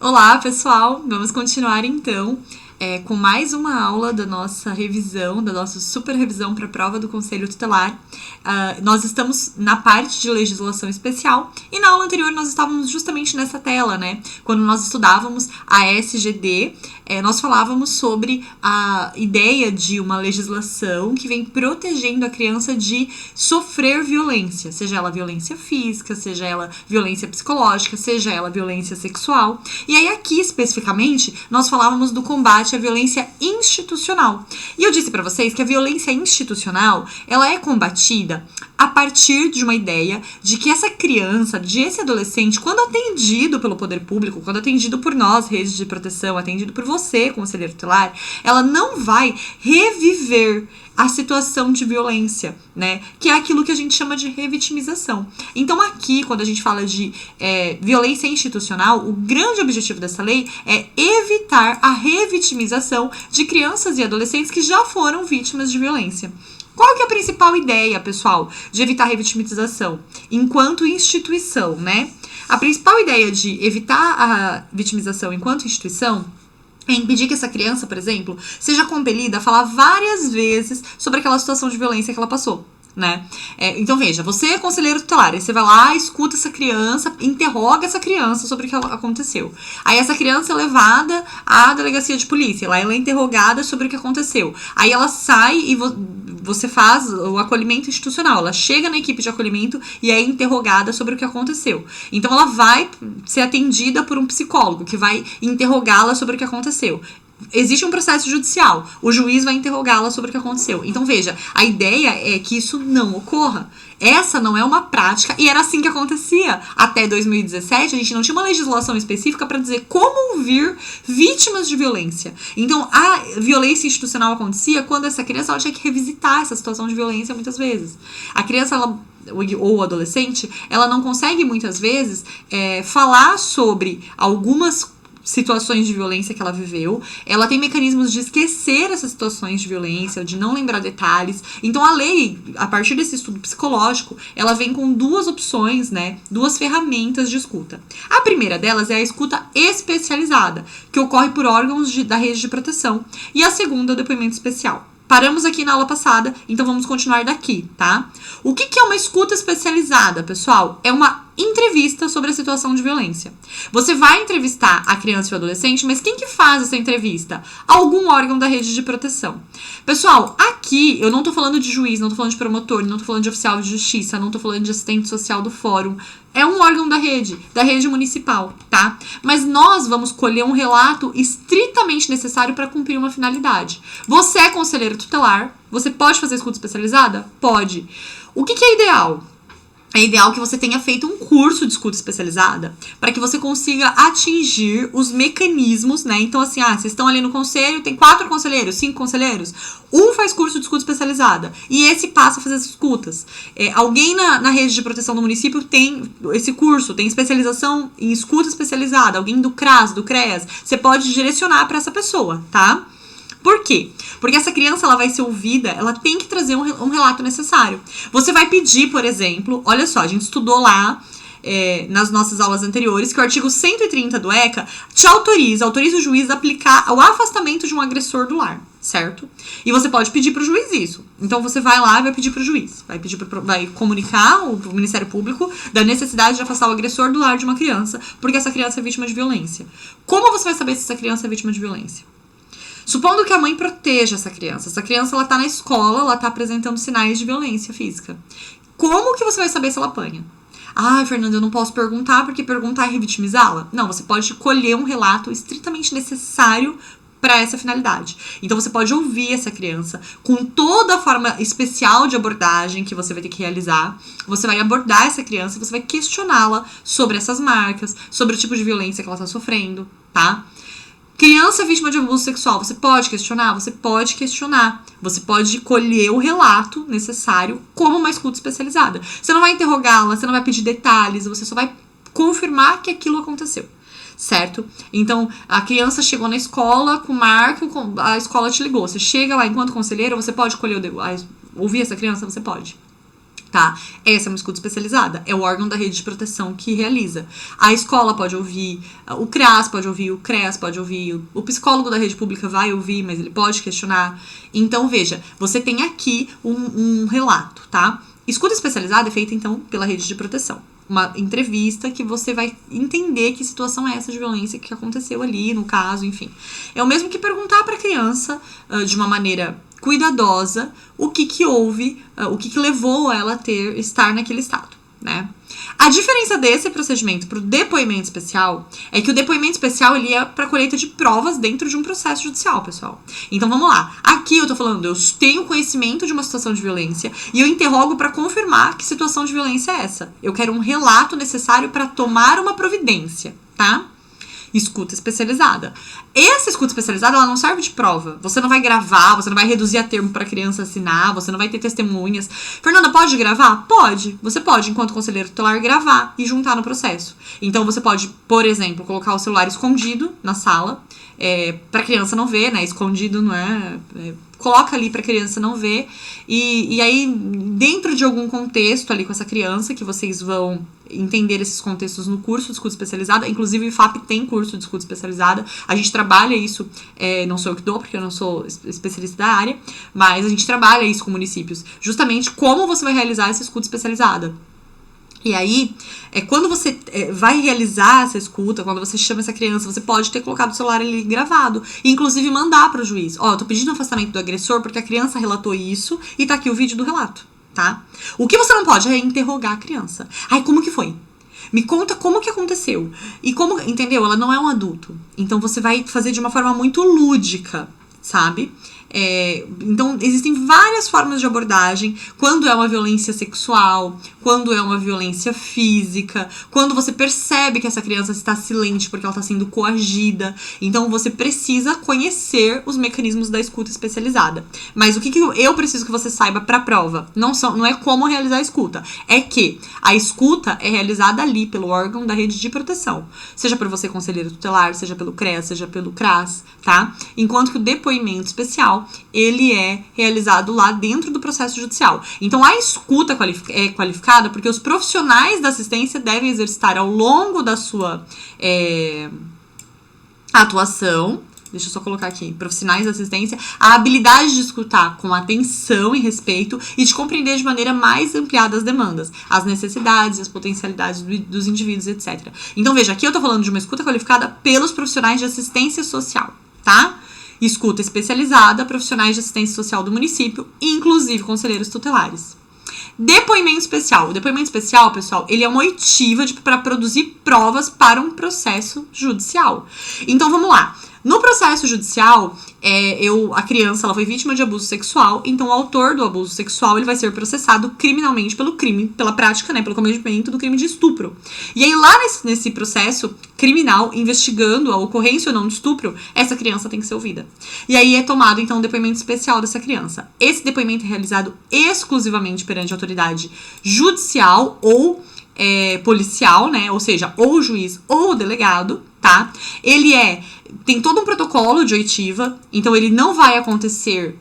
Olá, pessoal! Vamos continuar então com mais uma aula da nossa revisão, da nossa super revisão para a prova do Conselho Tutelar. Nós estamos na parte de legislação especial e na aula anterior nós estávamos justamente nessa tela, né? Quando nós estudávamos a SGD, nós falávamos sobre a ideia de uma legislação que vem protegendo a criança de sofrer violência, seja ela violência física, seja ela violência psicológica, seja ela violência sexual. E aí aqui especificamente nós falávamos do combate à violência institucional. E eu disse para vocês que a violência institucional, ela é combatida a partir de uma ideia de que essa criança, de esse adolescente, quando atendido pelo poder público, quando atendido por nós, redes de proteção, atendido por você, conselheiro tutelar, ela não vai reviver a situação de violência, né? Que é aquilo que a gente chama de revitimização. Então aqui, quando a gente fala de violência institucional, o grande objetivo dessa lei é evitar a revitimização de crianças e adolescentes que já foram vítimas de violência. Qual que é a principal ideia, pessoal, de evitar a revitimização enquanto instituição, né? A principal ideia de evitar a vitimização enquanto instituição é impedir que essa criança, por exemplo, seja compelida a falar várias vezes sobre aquela situação de violência que ela passou, né? Então veja, você é conselheiro tutelar, aí você vai lá, escuta essa criança, interroga essa criança sobre o que aconteceu. Aí essa criança é levada à delegacia de polícia, lá ela é interrogada sobre o que aconteceu. Aí ela sai e você faz o acolhimento institucional, ela chega na equipe de acolhimento e é interrogada sobre o que aconteceu. Então ela vai ser atendida por um psicólogo que vai interrogá-la sobre o que aconteceu. Existe um processo judicial, o juiz vai interrogá-la sobre o que aconteceu. Então veja, a ideia é que isso não ocorra. Essa não é uma prática, e era assim que acontecia. Até 2017, a gente não tinha uma legislação específica para dizer como ouvir vítimas de violência. Então, a violência institucional acontecia quando essa criança ela tinha que revisitar essa situação de violência muitas vezes. A criança, ou o adolescente, ela não consegue muitas vezes falar sobre algumas situações de violência que ela viveu, ela tem mecanismos de esquecer essas situações de violência, de não lembrar detalhes. Então a lei, a partir desse estudo psicológico, ela vem com duas opções, né, duas ferramentas de escuta. A primeira delas é a escuta especializada, que ocorre por órgãos da rede de proteção, e a segunda é o depoimento especial. Paramos aqui na aula passada, então vamos continuar daqui, tá? O que é uma escuta especializada, pessoal? É uma entrevista sobre a situação de violência. Você vai entrevistar a criança e o adolescente, mas quem que faz essa entrevista? Algum órgão da rede de proteção. Pessoal, aqui eu não tô falando de juiz, não tô falando de promotor, não tô falando de oficial de justiça, não tô falando de assistente social do fórum. É um órgão da rede municipal, tá? Mas nós vamos colher um relato estritamente necessário para cumprir uma finalidade. Você é conselheiro tutelar, você pode fazer escuta especializada? Pode. O que é ideal? É ideal que você tenha feito um curso de escuta especializada para que você consiga atingir os mecanismos, né? Então, assim, vocês estão ali no conselho, tem 4 conselheiros, 5 conselheiros, um faz curso de escuta especializada e esse passa a fazer as escutas. Alguém na rede de proteção do município tem esse curso, tem especialização em escuta especializada, alguém do CRAS, do CREAS, você pode direcionar para essa pessoa, tá? Por quê? Porque essa criança ela vai ser ouvida, ela tem que trazer um relato necessário. Você vai pedir, por exemplo, olha só, a gente estudou lá nas nossas aulas anteriores que o artigo 130 do ECA te autoriza o juiz a aplicar o afastamento de um agressor do lar, certo? E você pode pedir para o juiz isso. Então você vai lá e vai pedir para o juiz, vai comunicar o Ministério Público da necessidade de afastar o agressor do lar de uma criança, porque essa criança é vítima de violência. Como você vai saber se essa criança é vítima de violência? Supondo que a mãe proteja essa criança ela tá na escola, ela tá apresentando sinais de violência física. Como que você vai saber se ela apanha? Fernanda, eu não posso perguntar, porque perguntar é revitimizá-la? Não, você pode colher um relato estritamente necessário para essa finalidade. Então você pode ouvir essa criança com toda a forma especial de abordagem que você vai ter que realizar. Você vai abordar essa criança e você vai questioná-la sobre essas marcas, sobre o tipo de violência que ela tá sofrendo, tá? Criança vítima de abuso sexual, você pode questionar? Você pode questionar. Você pode colher o relato necessário como uma escuta especializada. Você não vai interrogá-la, você não vai pedir detalhes, você só vai confirmar que aquilo aconteceu, certo? Então, a criança chegou na escola com marco, a escola te ligou. Você chega lá enquanto conselheiro, você pode colher ouvir essa criança? Você pode. Tá? Essa é uma escuta especializada, é o órgão da rede de proteção que realiza. A escola pode ouvir, o CRAS pode ouvir, o CREAS pode ouvir, o psicólogo da rede pública vai ouvir, mas ele pode questionar. Então, veja, você tem aqui um relato, tá? Escuta especializada é feita, então, pela rede de proteção. Uma entrevista que você vai entender que situação é essa de violência que aconteceu ali, no caso, enfim. É o mesmo que perguntar para a criança, de uma maneira cuidadosa, o que houve, o que levou ela a estar naquele estado, né? A diferença desse procedimento para o depoimento especial é que o depoimento especial ele é para colheita de provas dentro de um processo judicial, pessoal. Então vamos lá. Aqui eu tô falando, eu tenho conhecimento de uma situação de violência e eu interrogo para confirmar que situação de violência é essa. Eu quero um relato necessário para tomar uma providência, tá? Escuta especializada. Essa escuta especializada, ela não serve de prova. Você não vai gravar, você não vai reduzir a termo para a criança assinar, você não vai ter testemunhas. Fernanda, pode gravar? Pode. Você pode, enquanto conselheiro tutelar, gravar e juntar no processo. Então, você pode, por exemplo, colocar o celular escondido na sala, para a criança não ver, né? Escondido não é... Coloca ali para a criança não ver. E aí, dentro de algum contexto ali com essa criança, que vocês vão entender esses contextos no curso de escuta especializada. Inclusive, o IFAP tem curso de escuta especializada. A gente trabalha isso, não sou eu que dou, porque eu não sou especialista da área, mas a gente trabalha isso com municípios. Justamente como você vai realizar essa escuta especializada. E aí, quando você vai realizar essa escuta, quando você chama essa criança, você pode ter colocado o celular ali gravado. E, inclusive, mandar para o juiz. Ó, eu tô pedindo afastamento do agressor porque a criança relatou isso e tá aqui o vídeo do relato, tá? O que você não pode é interrogar a criança. Ai, como que foi? Me conta como que aconteceu. E como, entendeu? Ela não é um adulto. Então, você vai fazer de uma forma muito lúdica, sabe? Então, existem várias formas de abordagem. Quando é uma violência sexual, quando é uma violência física, quando você percebe que essa criança está silente porque ela está sendo coagida. Então, você precisa conhecer os mecanismos da escuta especializada. Mas o que eu preciso que você saiba para a prova? Não é como realizar a escuta. É que a escuta é realizada ali pelo órgão da rede de proteção. Seja por você, conselheiro tutelar, seja pelo CREAS, seja pelo CRAS, tá? Enquanto que o depoimento especial ele é realizado lá dentro do processo judicial. Então, a escuta é qualificada porque os profissionais da assistência devem exercitar ao longo da sua atuação, deixa eu só colocar aqui, profissionais da assistência, a habilidade de escutar com atenção e respeito e de compreender de maneira mais ampliada as demandas, as necessidades, as potencialidades dos indivíduos, etc. Então, veja, aqui eu tô falando de uma escuta qualificada pelos profissionais de assistência social, tá? Escuta especializada, profissionais de assistência social do município, inclusive conselheiros tutelares. Depoimento especial. O depoimento especial, pessoal, ele é uma oitiva para produzir provas para um processo judicial. Então, vamos lá. No processo judicial, a criança ela foi vítima de abuso sexual, então o autor do abuso sexual ele vai ser processado criminalmente pela prática, né, pelo cometimento do crime de estupro. E aí lá nesse processo criminal, investigando a ocorrência ou não de estupro, essa criança tem que ser ouvida. E aí é tomado, então, um depoimento especial dessa criança. Esse depoimento é realizado exclusivamente perante a autoridade judicial ou policial, né, ou seja, ou o juiz ou o delegado, tá? Tem todo um protocolo de oitiva, então ele não vai acontecer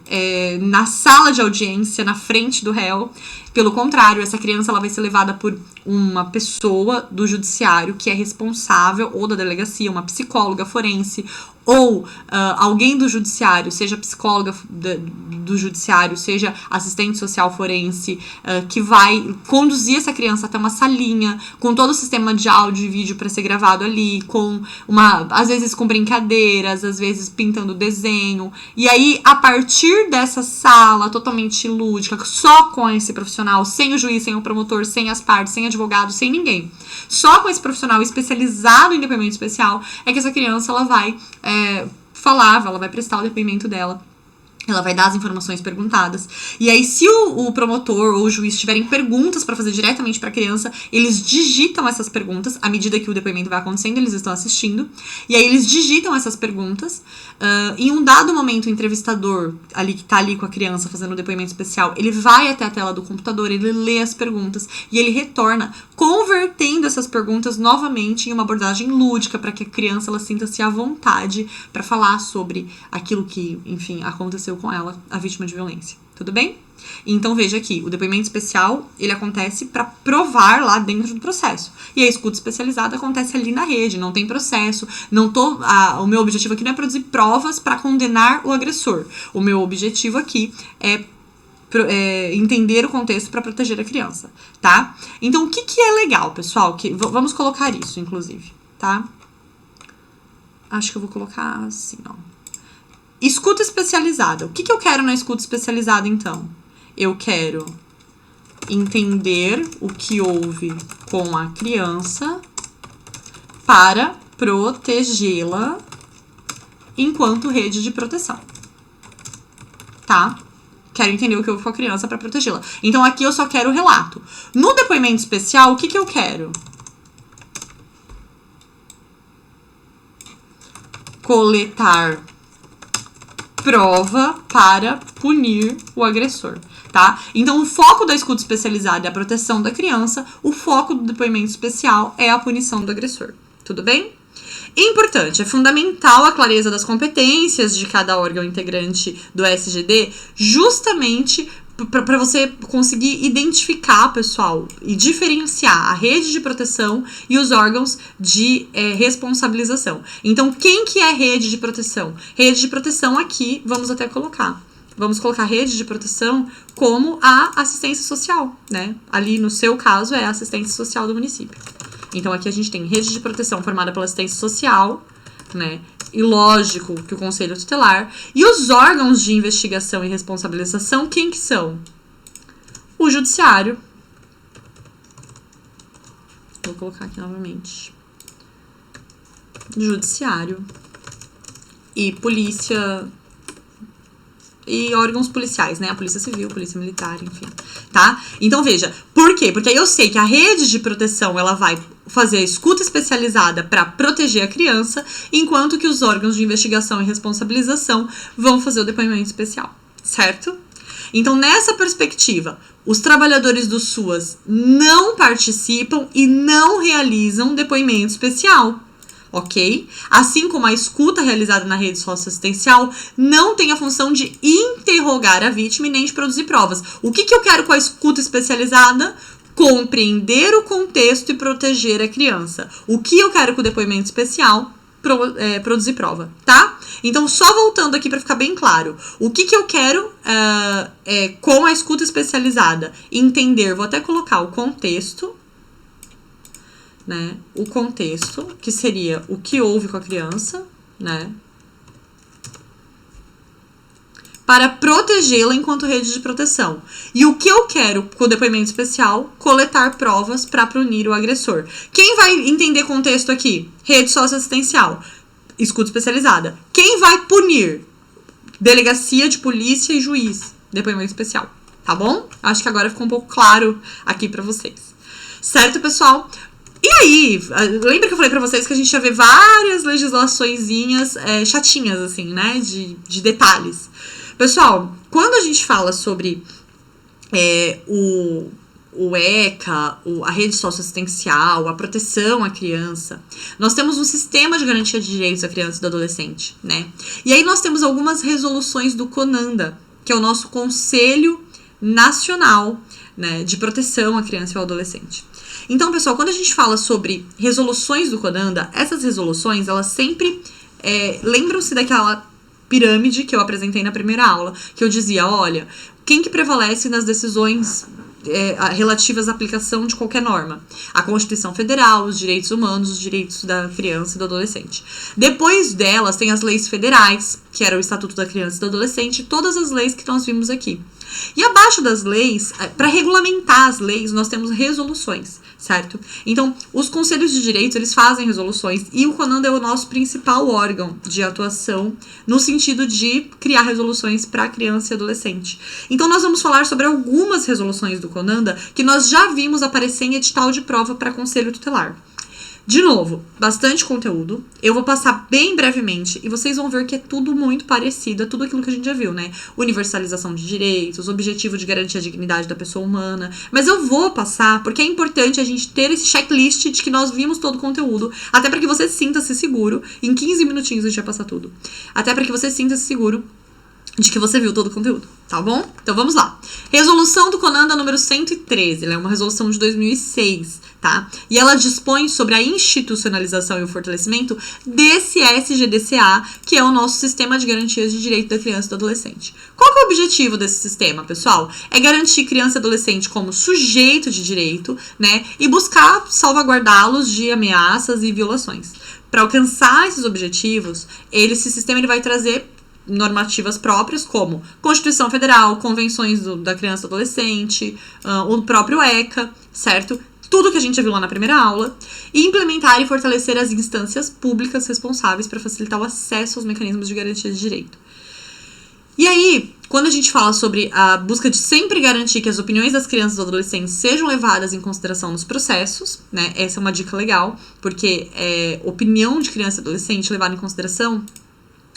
na sala de audiência, na frente do réu. Pelo contrário, essa criança ela vai ser levada por uma pessoa do judiciário que é responsável, ou da delegacia, uma psicóloga forense, ou alguém do judiciário, seja psicóloga do judiciário, seja assistente social forense, que vai conduzir essa criança até uma salinha, com todo o sistema de áudio e vídeo para ser gravado ali, às vezes com brincadeiras, às vezes pintando desenho. E aí, a partir dessa sala totalmente lúdica, só com esse profissional, sem o juiz, sem o promotor, sem as partes, sem advogado, sem ninguém, só com esse profissional especializado em depoimento especial, é que essa criança ela vai ela vai prestar o depoimento dela. Ela vai dar as informações perguntadas. E aí, se o promotor ou o juiz tiverem perguntas para fazer diretamente para a criança, eles digitam essas perguntas. À medida que o depoimento vai acontecendo, eles estão assistindo. E aí, eles digitam essas perguntas. Em um dado momento, o entrevistador, ali que tá ali com a criança fazendo o depoimento especial, ele vai até a tela do computador, ele lê as perguntas e ele retorna, convertendo essas perguntas novamente em uma abordagem lúdica para que a criança ela sinta-se à vontade para falar sobre aquilo que, enfim, aconteceu aconteceu com ela, a vítima de violência. Tudo bem? Então, veja aqui, o depoimento especial, ele acontece para provar lá dentro do processo. E a escuta especializada acontece ali na rede, não tem processo. O meu objetivo aqui não é produzir provas para condenar o agressor. O meu objetivo aqui é entender o contexto para proteger a criança, tá? Então, o que é legal, pessoal? Vamos colocar isso, inclusive, tá? Acho que eu vou colocar assim, ó. Escuta especializada. O que eu quero na escuta especializada, então? Eu quero entender o que houve com a criança para protegê-la enquanto rede de proteção. Tá? Quero entender o que houve com a criança para protegê-la. Então, aqui eu só quero o relato. No depoimento especial, o que eu quero? Coletar prova para punir o agressor, tá? Então, o foco da escuta especializada é a proteção da criança, o foco do depoimento especial é a punição do agressor. Tudo bem? Importante, é fundamental a clareza das competências de cada órgão integrante do SGD, justamente para você conseguir identificar, pessoal, e diferenciar a rede de proteção e os órgãos de responsabilização. Então, quem que é rede de proteção? Rede de proteção aqui, vamos até colocar. Vamos colocar rede de proteção como a assistência social, né? Ali, no seu caso, é a assistência social do município. Então, aqui a gente tem rede de proteção formada pela assistência social, né? E lógico que o Conselho Tutelar. E os órgãos de investigação e responsabilização, quem que são? O Judiciário. Vou colocar aqui novamente. Judiciário. E polícia. E órgãos policiais, né? A Polícia Civil, Polícia Militar, enfim, tá? Então, veja, por quê? Porque aí eu sei que a rede de proteção, ela vai fazer a escuta especializada para proteger a criança, enquanto que os órgãos de investigação e responsabilização vão fazer o depoimento especial, certo? Então, nessa perspectiva, os trabalhadores do SUAS não participam e não realizam depoimento especial. Ok? Assim como a escuta realizada na rede socioassistencial não tem a função de interrogar a vítima e nem de produzir provas. O que eu quero com a escuta especializada? Compreender o contexto e proteger a criança. O que eu quero com o depoimento especial? Produzir prova, tá? Então, só voltando aqui para ficar bem claro. O que eu quero com a escuta especializada? Entender, vou até colocar o contexto, né? O contexto, que seria o que houve com a criança, né? Para protegê-la enquanto rede de proteção. E o que eu quero com o depoimento especial? Coletar provas para punir o agressor. Quem vai entender contexto aqui? Rede socioassistencial. Escuta especializada. Quem vai punir? Delegacia de polícia e juiz. Depoimento especial. Tá bom? Acho que agora ficou um pouco claro aqui para vocês. Certo, pessoal? E aí, lembra que eu falei pra vocês que a gente ia ver várias legislaçõezinhas chatinhas, assim, né? De detalhes. Pessoal, quando a gente fala sobre o ECA, a rede socioassistencial, a proteção à criança, nós temos um sistema de garantia de direitos à criança e do adolescente, né? E aí nós temos algumas resoluções do CONANDA, que é o nosso Conselho Nacional, né, de Proteção à Criança e ao Adolescente. Então, pessoal, quando a gente fala sobre resoluções do CONANDA, essas resoluções, elas sempre lembram-se daquela pirâmide que eu apresentei na primeira aula, que eu dizia, olha, quem que prevalece nas decisões relativas à aplicação de qualquer norma? A Constituição Federal, os direitos humanos, os direitos da criança e do adolescente. Depois delas, tem as leis federais, que era o Estatuto da Criança e do Adolescente, todas as leis que nós vimos aqui. E abaixo das leis, para regulamentar as leis, nós temos resoluções, certo? Então, os conselhos de direitos, eles fazem resoluções e o CONANDA é o nosso principal órgão de atuação no sentido de criar resoluções para criança e adolescente. Então, nós vamos falar sobre algumas resoluções do CONANDA que nós já vimos aparecer em edital de prova para conselho tutelar. De novo, bastante conteúdo. Eu vou passar bem brevemente e vocês vão ver que é tudo muito parecido a tudo aquilo que a gente já viu, né? Universalização de direitos, objetivo de garantir a dignidade da pessoa humana. Mas eu vou passar porque é importante a gente ter esse checklist de que nós vimos todo o conteúdo, até para que você sinta-se seguro. Em 15 minutinhos a gente vai passar tudo. Até para que você sinta-se seguro de que você viu todo o conteúdo, tá bom? Então vamos lá. Resolução do CONANDA número 113, ela é uma resolução de 2006, tá? E ela dispõe sobre a institucionalização e o fortalecimento desse SGDCA, que é o nosso Sistema de Garantias de Direito da Criança e do Adolescente. Qual que é o objetivo desse sistema, pessoal? É garantir criança e adolescente como sujeito de direito, né? E buscar salvaguardá-los de ameaças e violações. Para alcançar esses objetivos, esse sistema ele vai trazer normativas próprias, como Constituição Federal, convenções da criança e adolescente, o próprio ECA, certo? Tudo que a gente já viu lá na primeira aula, e implementar e fortalecer as instâncias públicas responsáveis para facilitar o acesso aos mecanismos de garantia de direito. E aí, quando a gente fala sobre a busca de sempre garantir que as opiniões das crianças e adolescentes sejam levadas em consideração nos processos, né? Essa é uma dica legal, porque opinião de criança e adolescente levada em consideração,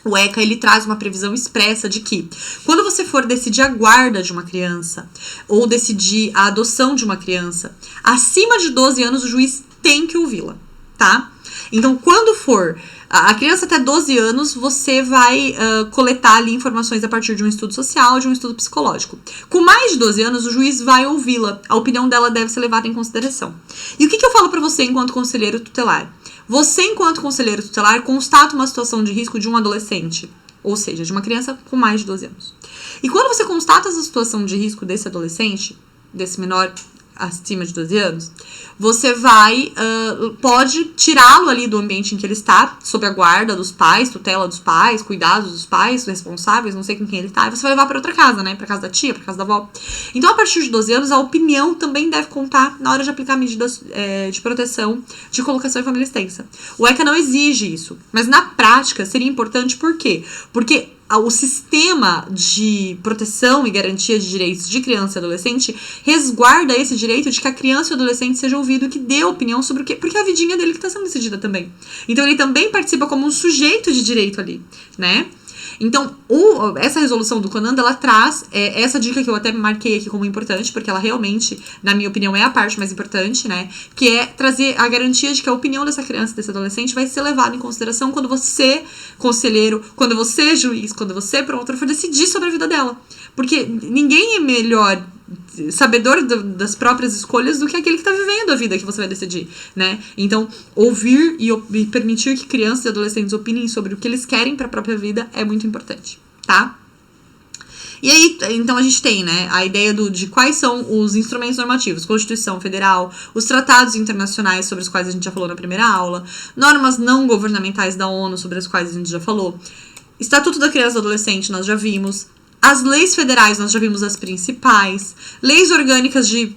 o ECA, ele traz uma previsão expressa de que, quando você for decidir a guarda de uma criança, ou decidir a adoção de uma criança, acima de 12 anos, o juiz tem que ouvi-la, tá? Então, quando for a criança até 12 anos, você vai coletar ali informações a partir de um estudo social, de um estudo psicológico. Com mais de 12 anos, o juiz vai ouvi-la. A opinião dela deve ser levada em consideração. E o que eu falo pra você enquanto conselheiro tutelar? Você, enquanto conselheiro tutelar, constata uma situação de risco de um adolescente, ou seja, de uma criança com mais de 12 anos. E quando você constata essa situação de risco desse adolescente, desse menor acima de 12 anos, você pode tirá-lo ali do ambiente em que ele está, sob a guarda dos pais, tutela dos pais, cuidados dos pais, responsáveis, não sei com quem ele está, e você vai levar para outra casa, né? Para casa da tia, para casa da avó. Então, a partir de 12 anos, a opinião também deve contar na hora de aplicar medidas de proteção, de colocação em família extensa. O ECA não exige isso, mas na prática seria importante, por quê? Porque o sistema de proteção e garantia de direitos de criança e adolescente resguarda esse direito de que a criança e o adolescente seja ouvido e que dê opinião sobre o quê? Porque é a vidinha dele que está sendo decidida também. Então, ele também participa como um sujeito de direito ali, né? Então, essa resolução do CONANDA, ela traz essa dica que eu até marquei aqui como importante, porque ela realmente, na minha opinião, é a parte mais importante, né? Que é trazer a garantia de que a opinião dessa criança, desse adolescente, vai ser levada em consideração quando você, conselheiro, quando você, juiz, quando você, promotor, for decidir sobre a vida dela. Porque ninguém é melhor sabedor das próprias escolhas do que aquele que está vivendo a vida que você vai decidir, né? Então, ouvir e permitir que crianças e adolescentes opinem sobre o que eles querem para a própria vida é muito importante, tá? E aí, então a gente tem, né, a ideia de quais são os instrumentos normativos, Constituição Federal, os tratados internacionais sobre os quais a gente já falou na primeira aula, normas não governamentais da ONU sobre as quais a gente já falou, Estatuto da Criança e do Adolescente nós já vimos, as leis federais, nós já vimos as principais. Leis orgânicas de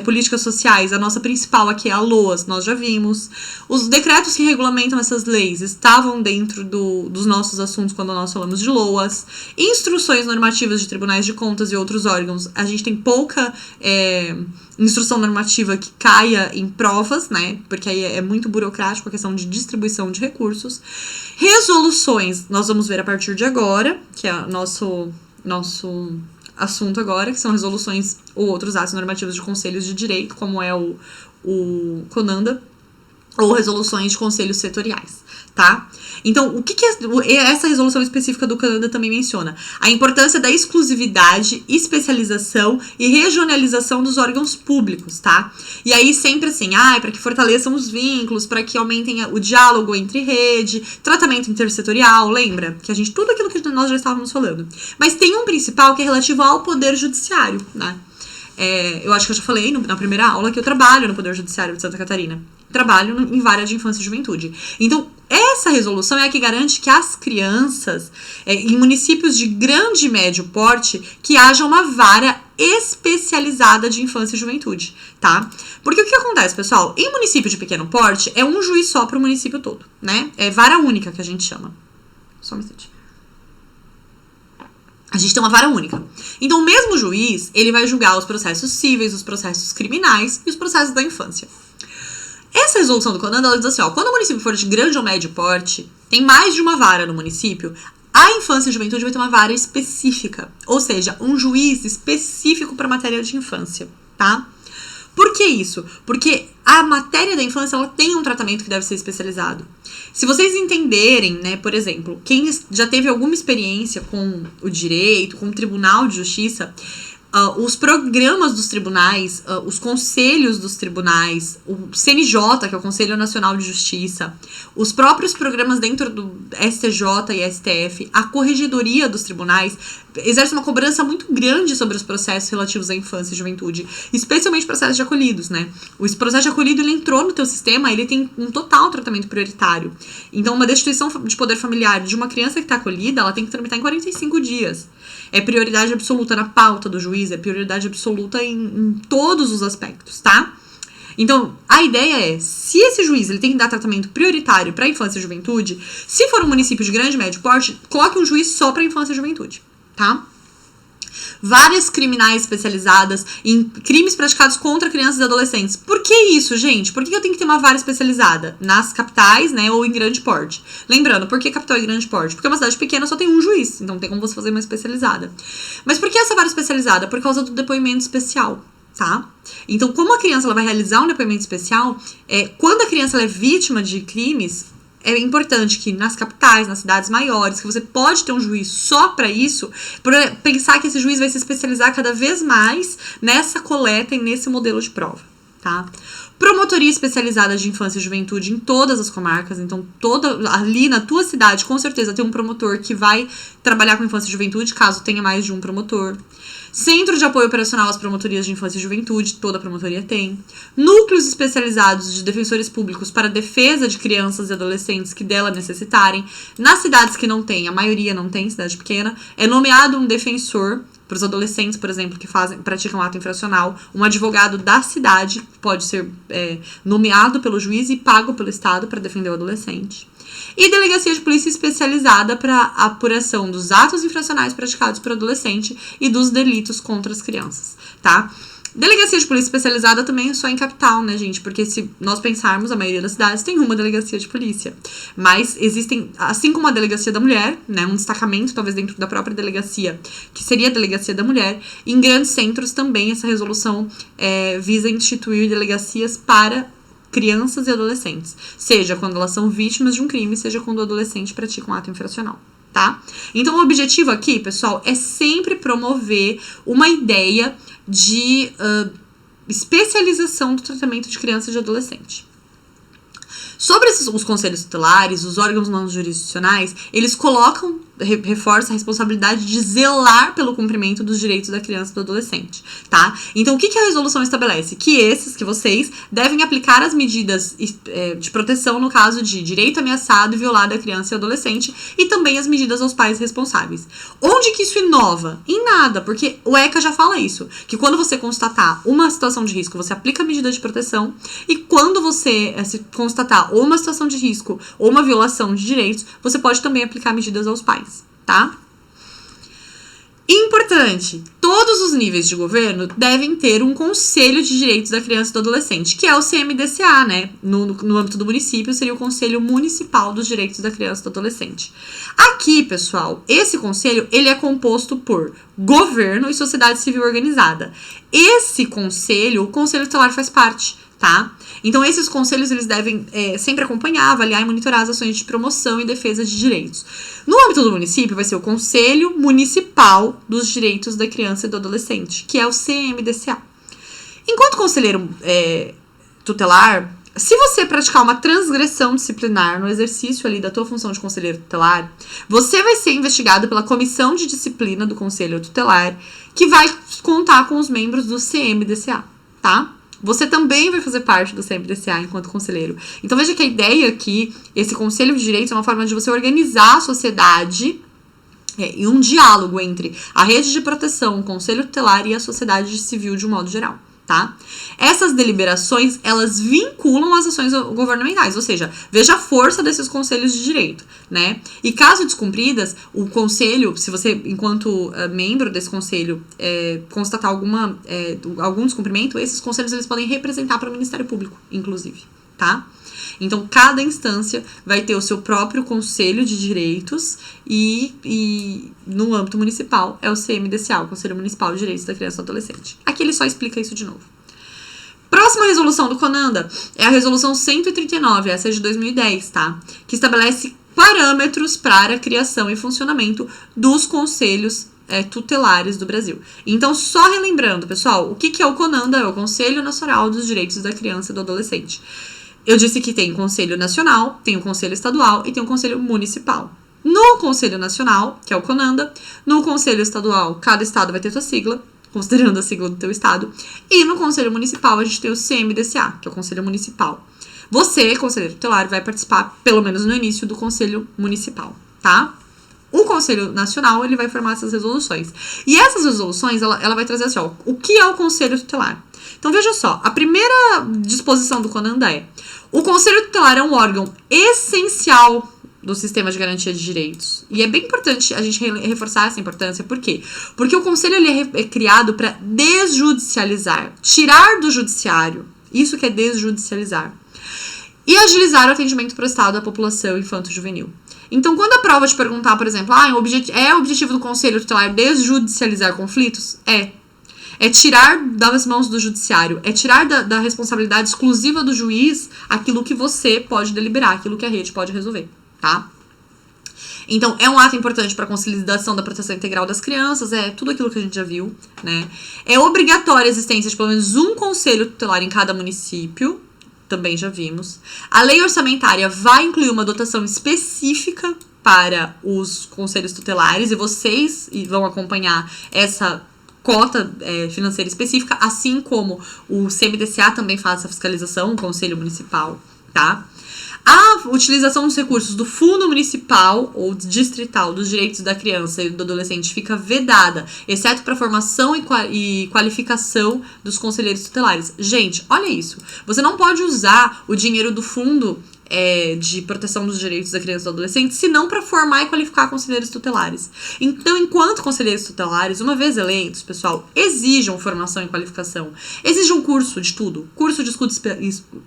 políticas sociais, a nossa principal aqui é a LOAS, nós já vimos. Os decretos que regulamentam essas leis estavam dentro dos nossos assuntos quando nós falamos de LOAS. Instruções normativas de tribunais de contas e outros órgãos. A gente tem pouca instrução normativa que caia em provas, né? Porque aí é muito burocrático a questão de distribuição de recursos. Resoluções, nós vamos ver a partir de agora, que é nosso assunto agora, que são resoluções ou outros atos normativos de conselhos de direito, como é o CONANDA, ou resoluções de conselhos setoriais, tá? Então, o que essa resolução específica do CONANDA também menciona? A importância da exclusividade, especialização e regionalização dos órgãos públicos, tá? E aí sempre assim, para que fortaleçam os vínculos, para que aumentem o diálogo entre rede, tratamento intersetorial, lembra? Que tudo aquilo que nós já estávamos falando. Mas tem um principal que é relativo ao Poder Judiciário, né? Eu acho que eu já falei na primeira aula que eu trabalho no Poder Judiciário de Santa Catarina. Trabalho em vara de infância e juventude. Então, essa resolução é a que garante que as crianças, em municípios de grande e médio porte, que haja uma vara especializada de infância e juventude, tá? Porque o que acontece, pessoal? Em município de pequeno porte, é um juiz só para o município todo, né? É vara única que a gente chama. Só um instante. A gente tem uma vara única. Então, o mesmo juiz, ele vai julgar os processos cíveis, os processos criminais e os processos da infância. Essa resolução do CONANDA, ela diz assim, quando o município for de grande ou médio porte, tem mais de uma vara no município, a infância e juventude vai ter uma vara específica, ou seja, um juiz específico para a matéria de infância, tá? Por que isso? Porque a matéria da infância, ela tem um tratamento que deve ser especializado. Se vocês entenderem, né, por exemplo, quem já teve alguma experiência com o direito, com o Tribunal de Justiça, os programas dos tribunais, os conselhos dos tribunais, o CNJ, que é o Conselho Nacional de Justiça, os próprios programas dentro do STJ e STF, a corregedoria dos tribunais, exerce uma cobrança muito grande sobre os processos relativos à infância e juventude, especialmente processos de acolhidos, né? O processo de acolhido, ele entrou no teu sistema, ele tem um total tratamento prioritário. Então, uma destituição de poder familiar de uma criança que está acolhida, ela tem que tramitar em 45 dias. É prioridade absoluta na pauta do juiz, é prioridade absoluta em todos os aspectos, tá? Então, a ideia é, se esse juiz ele tem que dar tratamento prioritário para infância e juventude, se for um município de grande e médio porte, coloque um juiz só para infância e juventude, tá? Várias criminais especializadas em crimes praticados contra crianças e adolescentes. Por que isso, gente? Por que eu tenho que ter uma vara especializada? Nas capitais, né, ou em grande porte? Lembrando, por que capital e grande porte? Porque uma cidade pequena só tem um juiz, então tem como você fazer uma especializada. Mas por que essa vara especializada? Por causa do depoimento especial, tá? Então, como a criança ela vai realizar um depoimento especial, quando a criança ela é vítima de crimes, é importante que nas capitais, nas cidades maiores, que você pode ter um juiz só para isso, para pensar que esse juiz vai se especializar cada vez mais nessa coleta e nesse modelo de prova, tá? Promotoria especializada de infância e juventude em todas as comarcas, então ali na tua cidade, com certeza, tem um promotor que vai trabalhar com infância e juventude, caso tenha mais de um promotor. Centro de apoio operacional às promotorias de infância e juventude, toda promotoria tem. Núcleos especializados de defensores públicos para defesa de crianças e adolescentes que dela necessitarem. Nas cidades que não tem, a maioria não tem, cidade pequena, é nomeado um defensor para os adolescentes, por exemplo, que praticam ato infracional. Um advogado da cidade pode ser nomeado pelo juiz e pago pelo Estado para defender o adolescente. E delegacia de polícia especializada para a apuração dos atos infracionais praticados por adolescente e dos delitos contra as crianças, tá? Delegacia de polícia especializada também é só em capital, né, gente? Porque se nós pensarmos, a maioria das cidades tem uma delegacia de polícia. Mas existem, assim como a delegacia da mulher, né, um destacamento talvez dentro da própria delegacia, que seria a delegacia da mulher, em grandes centros também essa resolução visa instituir delegacias para crianças e adolescentes, seja quando elas são vítimas de um crime, seja quando o adolescente pratica um ato infracional, tá? Então, o objetivo aqui, pessoal, é sempre promover uma ideia de especialização do tratamento de criança e de adolescente. Sobre os conselhos tutelares, os órgãos não jurisdicionais, eles reforçam a responsabilidade de zelar pelo cumprimento dos direitos da criança e do adolescente, tá? Então, o que a resolução estabelece? Que vocês devem aplicar as medidas de proteção no caso de direito ameaçado e violado à criança e adolescente e também as medidas aos pais responsáveis. Onde que isso inova? Em nada, porque o ECA já fala isso, que quando você constatar uma situação de risco, você aplica a medida de proteção e quando você se constatar ou uma situação de risco ou uma violação de direitos, você pode também aplicar medidas aos pais, tá? Importante, todos os níveis de governo devem ter um Conselho de Direitos da Criança e do Adolescente, que é o CMDCA, né? No âmbito do município, seria o Conselho Municipal dos Direitos da Criança e do Adolescente. Aqui, pessoal, esse conselho, ele é composto por governo e sociedade civil organizada. Esse conselho, o Conselho Tutelar faz parte, tá? Então, esses conselhos, eles devem sempre acompanhar, avaliar e monitorar as ações de promoção e defesa de direitos. No âmbito do município, vai ser o Conselho Municipal dos Direitos da Criança e do Adolescente, que é o CMDCA. Enquanto conselheiro tutelar, se você praticar uma transgressão disciplinar no exercício ali da tua função de conselheiro tutelar, você vai ser investigado pela comissão de disciplina do conselho tutelar, que vai contar com os membros do CMDCA, tá? Você também vai fazer parte do CMDCA enquanto conselheiro. Então, veja que a ideia aqui, esse Conselho de Direitos é uma forma de você organizar a sociedade e um diálogo entre a rede de proteção, o Conselho Tutelar e a sociedade civil de um modo geral, tá? Essas deliberações, elas vinculam as ações governamentais, ou seja, veja a força desses conselhos de direito, né? E caso descumpridas, o conselho, se você, enquanto membro desse conselho, constatar algum descumprimento, esses conselhos, eles podem representar para o Ministério Público, inclusive, tá? Então, cada instância vai ter o seu próprio conselho de direitos e no âmbito municipal é o CMDCA, o Conselho Municipal de Direitos da Criança e do Adolescente. Aqui ele só explica isso de novo. Próxima resolução do CONANDA é a resolução 139, essa é de 2010, tá? Que estabelece parâmetros para a criação e funcionamento dos conselhos tutelares do Brasil. Então, só relembrando, pessoal, o que é o CONANDA? É o Conselho Nacional dos Direitos da Criança e do Adolescente. Eu disse que tem o Conselho Nacional, tem o Conselho Estadual e tem o Conselho Municipal. No Conselho Nacional, que é o CONANDA, no Conselho Estadual, cada estado vai ter sua sigla, considerando a sigla do teu estado, e no Conselho Municipal a gente tem o CMDCA, que é o Conselho Municipal. Você, conselheiro tutelar, vai participar, pelo menos no início, do Conselho Municipal, tá? O Conselho Nacional, ele vai formar essas resoluções. E essas resoluções, ela vai trazer assim, ó, o que é o Conselho Tutelar? Então, veja só, a primeira disposição do CONANDA é: o Conselho Tutelar é um órgão essencial do sistema de garantia de direitos. E é bem importante a gente reforçar essa importância. Por quê? Porque o Conselho ele é criado para desjudicializar, tirar do judiciário, isso que é desjudicializar, e agilizar o atendimento prestado à população infanto-juvenil. Então, quando a prova te perguntar, por exemplo, o objetivo do Conselho Tutelar desjudicializar conflitos? É tirar das mãos do judiciário, é tirar da responsabilidade exclusiva do juiz aquilo que você pode deliberar, aquilo que a rede pode resolver, tá? Então, é um ato importante para a consolidação da proteção integral das crianças, é tudo aquilo que a gente já viu, né? É obrigatória a existência de pelo menos um conselho tutelar em cada município, também já vimos. A lei orçamentária vai incluir uma dotação específica para os conselhos tutelares, e vocês vão acompanhar essa cota financeira específica, assim como o CMDCA também faz essa fiscalização, o Conselho Municipal, tá? A utilização dos recursos do Fundo Municipal ou Distrital dos Direitos da Criança e do Adolescente fica vedada, exceto para formação e qualificação dos conselheiros tutelares. Gente, olha isso. Você não pode usar o dinheiro do Fundo de proteção dos direitos da criança e do adolescente, senão para formar e qualificar conselheiros tutelares. Então, enquanto conselheiros tutelares, uma vez eleitos, pessoal, exijam formação e qualificação, exijam curso de tudo, curso de escuta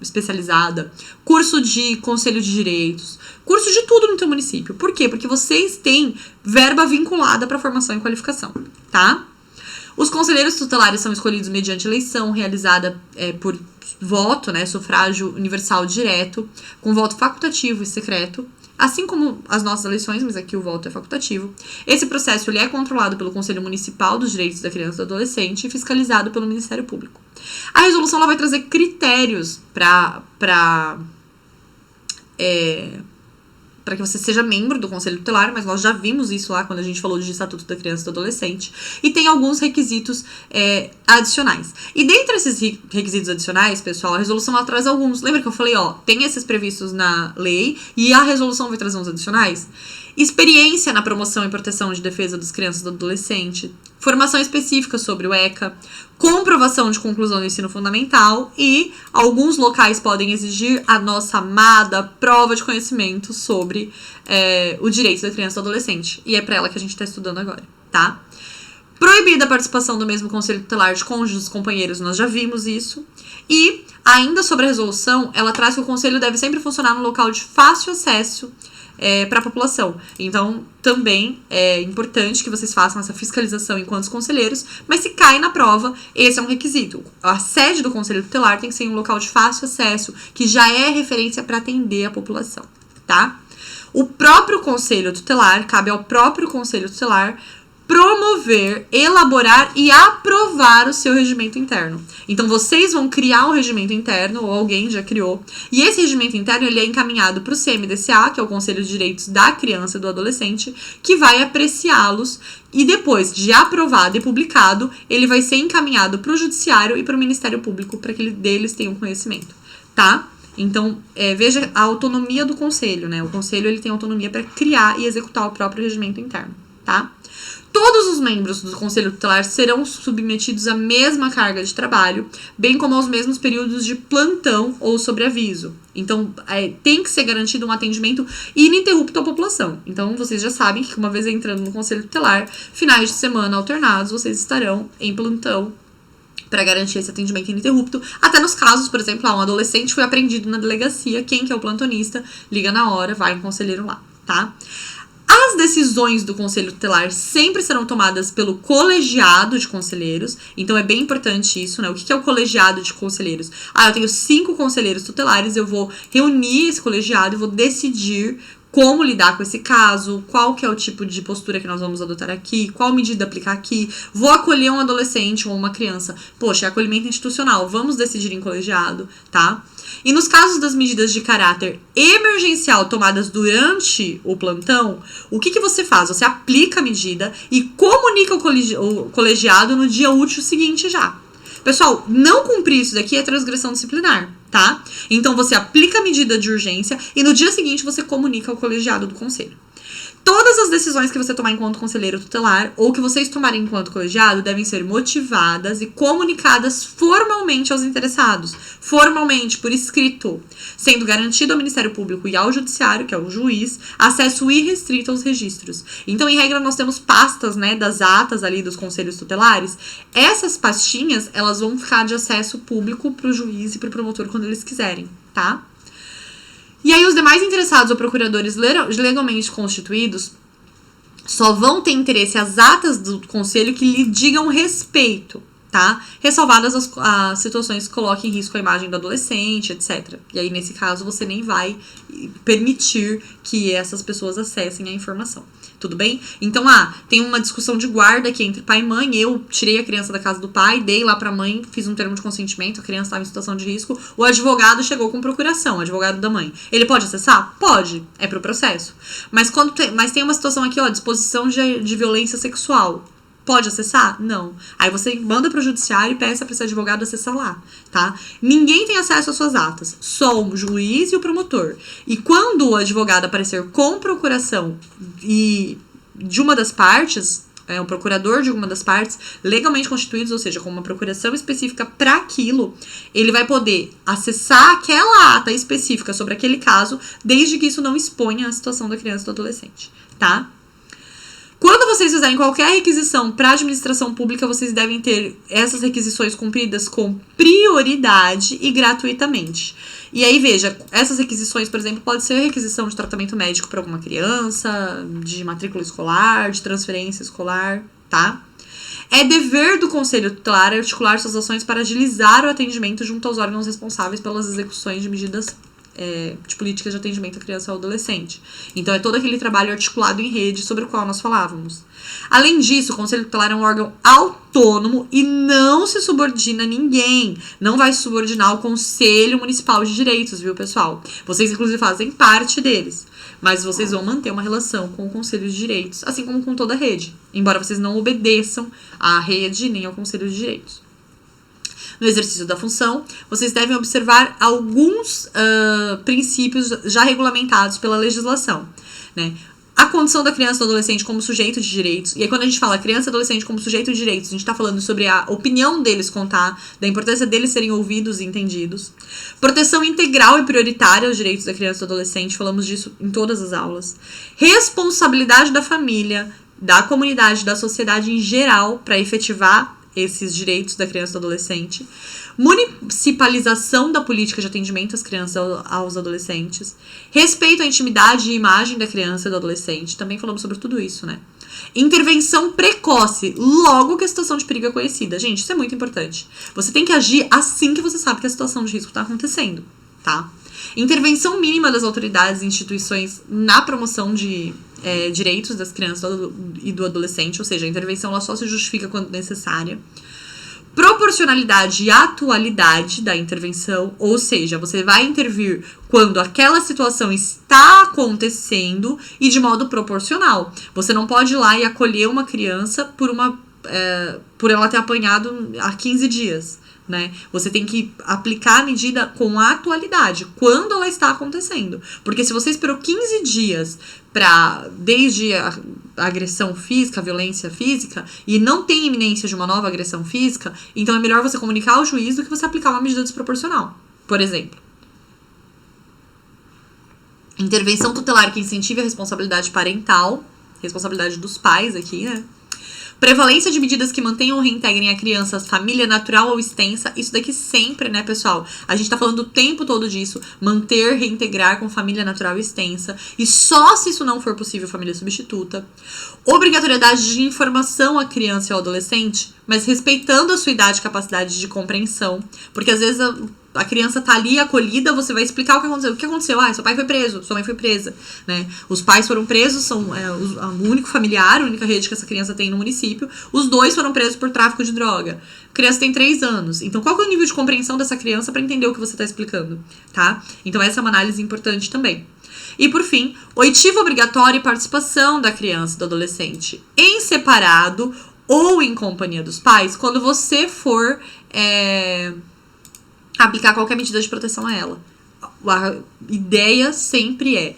especializada, curso de conselho de direitos, curso de tudo no teu município. Por quê? Porque vocês têm verba vinculada para formação e qualificação, tá? Os conselheiros tutelares são escolhidos mediante eleição realizada por voto, né, sufrágio universal direto, com voto facultativo e secreto, assim como as nossas eleições, mas aqui o voto é facultativo. Esse processo ele é controlado pelo Conselho Municipal dos Direitos da Criança e do Adolescente e fiscalizado pelo Ministério Público. A resolução ela vai trazer critérios para que você seja membro do Conselho Tutelar, mas nós já vimos isso lá quando a gente falou de Estatuto da Criança e do Adolescente, e tem alguns requisitos adicionais. E dentre esses requisitos adicionais, pessoal, a resolução ela traz alguns. Lembra que eu falei, tem esses previstos na lei, e a resolução vai trazer uns adicionais? Experiência na promoção e proteção de defesa das crianças e do adolescente, formação específica sobre o ECA, comprovação de conclusão do ensino fundamental e alguns locais podem exigir a nossa amada prova de conhecimento sobre o direito da criança e do adolescente. E é para ela que a gente está estudando agora, tá? Proibida a participação do mesmo conselho tutelar de cônjuges, companheiros, nós já vimos isso. E, ainda sobre a resolução, ela traz que o conselho deve sempre funcionar no local de fácil acesso para a população. Então, também é importante que vocês façam essa fiscalização enquanto conselheiros, mas se cai na prova, esse é um requisito. A sede do conselho tutelar tem que ser em um local de fácil acesso, que já é referência para atender a população, tá? O próprio conselho tutelar, cabe ao próprio conselho tutelar promover, elaborar e aprovar o seu regimento interno. Então, vocês vão criar um regimento interno, ou alguém já criou, e esse regimento interno ele é encaminhado para o CMDCA, que é o Conselho de Direitos da Criança e do Adolescente, que vai apreciá-los, e depois de aprovado e publicado, ele vai ser encaminhado para o Judiciário e para o Ministério Público, para que deles tenham conhecimento, tá? Então, veja a autonomia do Conselho, né? O Conselho ele tem autonomia para criar e executar o próprio regimento interno, tá? Todos os membros do Conselho Tutelar serão submetidos à mesma carga de trabalho, bem como aos mesmos períodos de plantão ou sobreaviso. Então, tem que ser garantido um atendimento ininterrupto à população. Então, vocês já sabem que uma vez entrando no Conselho Tutelar, finais de semana alternados, vocês estarão em plantão para garantir esse atendimento ininterrupto. Até nos casos, por exemplo, um adolescente foi apreendido na delegacia, quem que é o plantonista, liga na hora, vai um conselheiro lá, tá? As decisões do conselho tutelar sempre serão tomadas pelo colegiado de conselheiros. Então é bem importante isso, né? O que é o colegiado de conselheiros? Eu tenho 5 conselheiros tutelares, eu vou reunir esse colegiado e vou decidir como lidar com esse caso, qual que é o tipo de postura que nós vamos adotar aqui, qual medida aplicar aqui. Vou acolher um adolescente ou uma criança. Poxa, é acolhimento institucional, vamos decidir em colegiado, tá? E nos casos das medidas de caráter emergencial tomadas durante o plantão, o que você faz? Você aplica a medida e comunica o colegiado no dia útil seguinte já. Pessoal, não cumprir isso daqui é transgressão disciplinar, tá? Então você aplica a medida de urgência e no dia seguinte você comunica ao colegiado do conselho. Todas as decisões que você tomar enquanto conselheiro tutelar ou que vocês tomarem enquanto colegiado devem ser motivadas e comunicadas formalmente aos interessados. Formalmente, por escrito, sendo garantido ao Ministério Público e ao Judiciário, que é o juiz, acesso irrestrito aos registros. Então, em regra, nós temos pastas, né, das atas ali dos conselhos tutelares. Essas pastinhas, elas vão ficar de acesso público para o juiz e para o promotor quando eles quiserem, tá? E aí os demais interessados ou procuradores legalmente constituídos só vão ter interesse às atas do conselho que lhe digam respeito, tá? Ressalvadas as situações que coloquem em risco a imagem do adolescente, etc. E aí, nesse caso, você nem vai permitir que essas pessoas acessem a informação. Tudo bem? Então, tem uma discussão de guarda aqui entre pai e mãe. Eu tirei a criança da casa do pai, dei lá pra mãe, fiz um termo de consentimento, a criança estava em situação de risco. O advogado chegou com procuração, o advogado da mãe. Ele pode acessar? Pode, é pro processo. Mas tem uma situação aqui, disposição de violência sexual. Pode acessar? Não. Aí você manda pro judiciário e peça pra esse advogado acessar lá, tá? Ninguém tem acesso às suas atas, só o juiz e o promotor. E quando o advogado aparecer com procuração e de uma das partes, o procurador de uma das partes, legalmente constituídos, ou seja, com uma procuração específica para aquilo, ele vai poder acessar aquela ata específica sobre aquele caso, desde que isso não exponha a situação da criança ou do adolescente, tá? Quando vocês fizerem qualquer requisição para a administração pública, vocês devem ter essas requisições cumpridas com prioridade e gratuitamente. E aí, veja, essas requisições, por exemplo, pode ser requisição de tratamento médico para alguma criança, de matrícula escolar, de transferência escolar, tá? É dever do Conselho Tutelar articular suas ações para agilizar o atendimento junto aos órgãos responsáveis pelas execuções de medidas de políticas de atendimento à criança e ao adolescente. Então, é todo aquele trabalho articulado em rede sobre o qual nós falávamos. Além disso, o Conselho Tutelar é um órgão autônomo e não se subordina a ninguém. Não vai se subordinar ao Conselho Municipal de Direitos, viu, pessoal? Vocês, inclusive, fazem parte deles. Mas vocês vão manter uma relação com o Conselho de Direitos, assim como com toda a rede. Embora vocês não obedeçam à rede nem ao Conselho de Direitos. No exercício da função, vocês devem observar alguns princípios já regulamentados pela legislação, né? A condição da criança e do adolescente como sujeito de direitos. E aí, quando a gente fala criança e adolescente como sujeito de direitos, a gente está falando sobre a opinião deles contar, da importância deles serem ouvidos e entendidos. Proteção integral e prioritária aos direitos da criança e do adolescente, falamos disso em todas as aulas. Responsabilidade da família, da comunidade, da sociedade em geral, para efetivar esses direitos da criança e do adolescente, municipalização da política de atendimento às crianças e aos adolescentes, respeito à intimidade e imagem da criança e do adolescente, também falamos sobre tudo isso, né? Intervenção precoce, logo que a situação de perigo é conhecida. Gente, isso é muito importante. Você tem que agir assim que você sabe que a situação de risco está acontecendo, tá? Intervenção mínima das autoridades e instituições na promoção de direitos das crianças e do adolescente, ou seja, a intervenção ela só se justifica quando necessária. Proporcionalidade e atualidade da intervenção, ou seja, você vai intervir quando aquela situação está acontecendo e de modo proporcional. Você não pode ir lá e acolher uma criança por ela ter apanhado há 15 dias. Né? Você tem que aplicar a medida com a atualidade, quando ela está acontecendo. Porque se você esperou 15 dias desde a agressão física, a violência física, e não tem iminência de uma nova agressão física, então é melhor você comunicar ao juiz do que você aplicar uma medida desproporcional. Por exemplo, intervenção tutelar que incentive a responsabilidade parental, responsabilidade dos pais aqui, né? Prevalência de medidas que mantenham ou reintegrem a criança, família natural ou extensa. Isso daqui sempre, né, pessoal? A gente tá falando o tempo todo disso. Manter, reintegrar com família natural e extensa. E só se isso não for possível, família substituta. Obrigatoriedade de informação à criança e ao adolescente, mas respeitando a sua idade e capacidade de compreensão. Porque às vezes a criança tá ali acolhida, você vai explicar o que aconteceu. O que aconteceu? Ah, seu pai foi preso, sua mãe foi presa, né? Os pais foram presos, são o único familiar, a única rede que essa criança tem no município. Os dois foram presos por tráfico de droga. A criança tem 3 anos. Então, qual que é o nível de compreensão dessa criança para entender o que você tá explicando, tá? Então, essa é uma análise importante também. E, por fim, oitiva obrigatória e participação da criança e do adolescente em separado ou em companhia dos pais, quando você for aplicar qualquer medida de proteção a ela. A ideia sempre é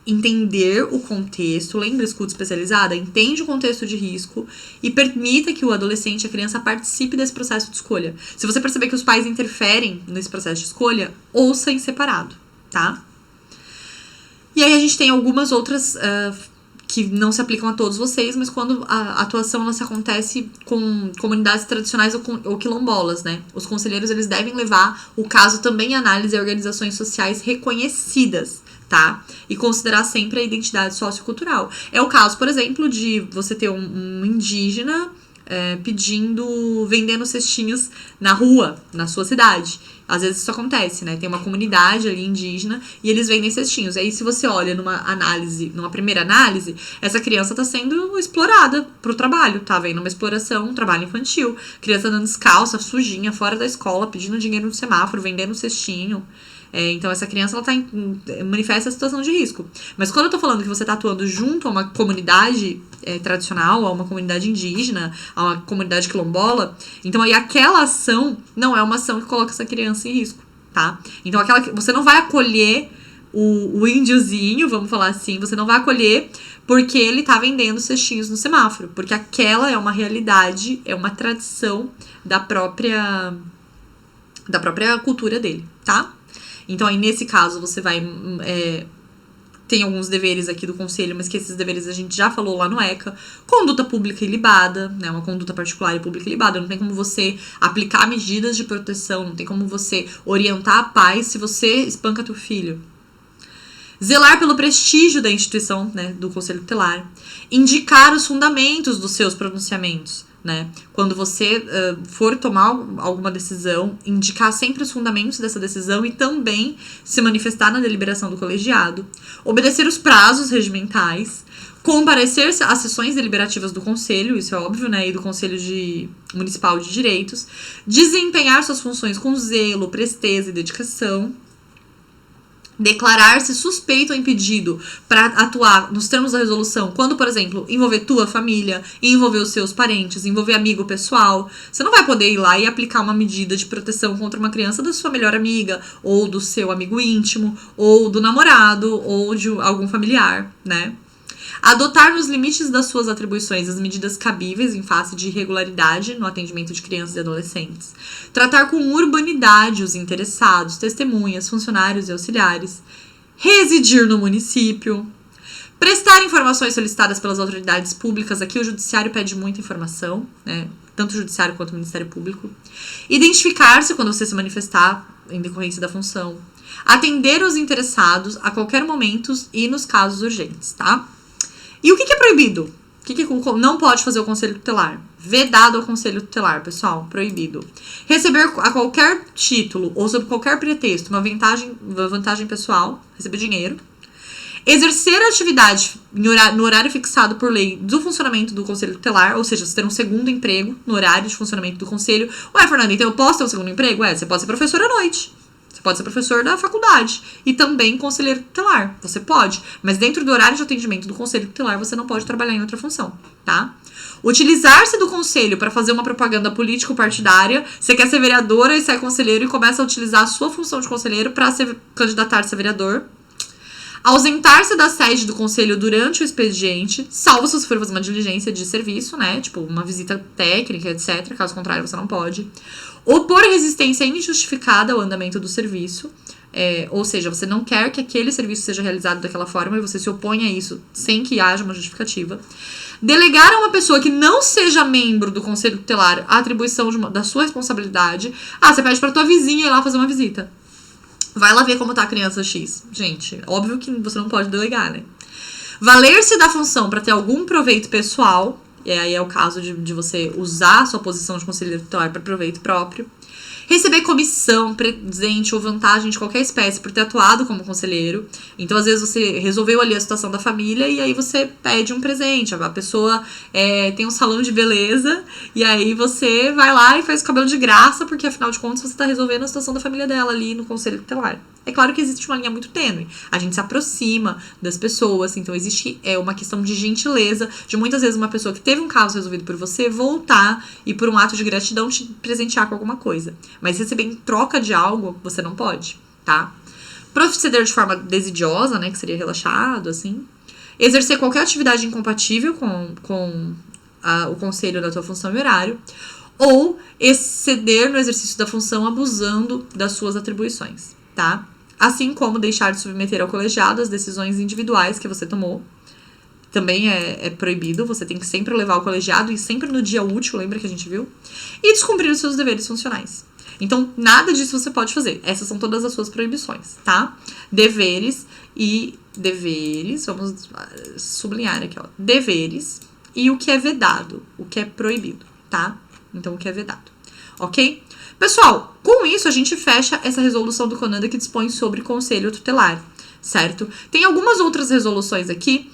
entender o contexto, lembra escuta especializada? Entende o contexto de risco e permita que o adolescente, a criança, participe desse processo de escolha. Se você perceber que os pais interferem nesse processo de escolha, ouça em separado, tá? E aí a gente tem algumas outras que não se aplicam a todos vocês, mas quando a atuação ela se acontece com comunidades tradicionais ou quilombolas, né? Os conselheiros, eles devem levar o caso também à análise a organizações sociais reconhecidas, tá? E considerar sempre a identidade sociocultural. É o caso, por exemplo, de você ter um indígena vendendo cestinhos na rua, na sua cidade. Às vezes isso acontece, né? Tem uma comunidade ali indígena e eles vendem cestinhos. Aí se você olha numa primeira análise, essa criança tá sendo explorada pro trabalho, tá vendo? Uma exploração, um trabalho infantil. Criança andando descalça, sujinha, fora da escola, pedindo dinheiro no semáforo, vendendo cestinho. Então essa criança ela manifesta a situação de risco. Mas quando eu tô falando que você tá atuando junto a uma comunidade tradicional, a uma comunidade indígena, a uma comunidade quilombola, então aí aquela ação não é uma ação que coloca essa criança em risco, tá? Então você não vai acolher o índiozinho, vamos falar assim, você não vai acolher porque ele tá vendendo cestinhos no semáforo, porque aquela é uma realidade, é uma tradição da própria cultura dele, tá? Então, aí, nesse caso, você vai... tem alguns deveres aqui do conselho, mas que esses deveres a gente já falou lá no ECA. Conduta pública ilibada, né? Uma conduta particular e pública ilibada. Não tem como você aplicar medidas de proteção, não tem como você orientar a paz se você espanca teu filho. Zelar pelo prestígio da instituição, né, do conselho tutelar. Indicar os fundamentos dos seus pronunciamentos. Né? Quando você for tomar alguma decisão, indicar sempre os fundamentos dessa decisão e também se manifestar na deliberação do colegiado, obedecer os prazos regimentais, comparecer às sessões deliberativas do conselho, isso é óbvio, né? E do Conselho Municipal de Direitos, desempenhar suas funções com zelo, presteza e dedicação, declarar-se suspeito ou impedido para atuar nos termos da resolução, quando, por exemplo, envolver tua família, envolver os seus parentes, envolver amigo pessoal. Você não vai poder ir lá e aplicar uma medida de proteção contra uma criança da sua melhor amiga, ou do seu amigo íntimo, ou do namorado, ou de algum familiar, né? Adotar nos limites das suas atribuições as medidas cabíveis em face de irregularidade no atendimento de crianças e adolescentes. Tratar com urbanidade os interessados, testemunhas, funcionários e auxiliares. Residir no município. Prestar informações solicitadas pelas autoridades públicas. Aqui o judiciário pede muita informação, né? Tanto o judiciário quanto o Ministério Público. Identificar-se quando você se manifestar em decorrência da função. Atender os interessados a qualquer momento e nos casos urgentes, tá? E o que é proibido? O que não pode fazer o conselho tutelar? Vedado ao conselho tutelar, pessoal, proibido. Receber a qualquer título ou sob qualquer pretexto uma vantagem pessoal, receber dinheiro. Exercer a atividade no horário fixado por lei do funcionamento do conselho tutelar, ou seja, você ter um segundo emprego no horário de funcionamento do conselho. Ué, Fernanda, então eu posso ter um segundo emprego? Você pode ser professor à noite. Você pode ser professor da faculdade e também conselheiro tutelar. Você pode, mas dentro do horário de atendimento do conselho tutelar, você não pode trabalhar em outra função, tá? Utilizar-se do conselho para fazer uma propaganda político-partidária. Você quer ser vereadora e sai conselheiro e começa a utilizar a sua função de conselheiro para candidatar-se a vereador. Ausentar-se da sede do conselho durante o expediente, salvo se você for fazer uma diligência de serviço, né? Tipo, uma visita técnica, etc. Caso contrário, você não pode. Opor resistência injustificada ao andamento do serviço. ou seja, você não quer que aquele serviço seja realizado daquela forma e você se opõe a isso sem que haja uma justificativa. Delegar a uma pessoa que não seja membro do conselho tutelar a atribuição da sua responsabilidade. Você pede pra tua vizinha ir lá fazer uma visita. Vai lá ver como tá a criança X. Gente, óbvio que você não pode delegar, né? Valer-se da função para ter algum proveito pessoal. E aí é o caso de você usar a sua posição de conselheiro tutelar para proveito próprio. Receber comissão, presente ou vantagem de qualquer espécie por ter atuado como conselheiro. Então, às vezes, você resolveu ali a situação da família e aí você pede um presente. A pessoa tem um salão de beleza e aí você vai lá e faz o cabelo de graça porque, afinal de contas, você está resolvendo a situação da família dela ali no conselho tutelar. É claro que existe uma linha muito tênue. A gente se aproxima das pessoas, então existe uma questão de gentileza, de muitas vezes uma pessoa que teve um caso resolvido por você voltar e por um ato de gratidão te presentear com alguma coisa. Mas receber em troca de algo, você não pode, tá? Proceder de forma desidiosa, né, que seria relaxado, assim. Exercer qualquer atividade incompatível com o conselho da tua função e horário. Ou exceder no exercício da função abusando das suas atribuições, tá? Assim como deixar de submeter ao colegiado as decisões individuais que você tomou. Também é proibido, você tem que sempre levar ao colegiado e sempre no dia útil, lembra que a gente viu? E descumprir os seus deveres funcionais. Então, nada disso você pode fazer. Essas são todas as suas proibições, tá? Deveres, vamos sublinhar aqui, ó. Deveres e o que é vedado, o que é proibido, tá? Então, o que é vedado, ok? Pessoal, com isso a gente fecha essa resolução do CONANDA que dispõe sobre conselho tutelar, certo? Tem algumas outras resoluções aqui.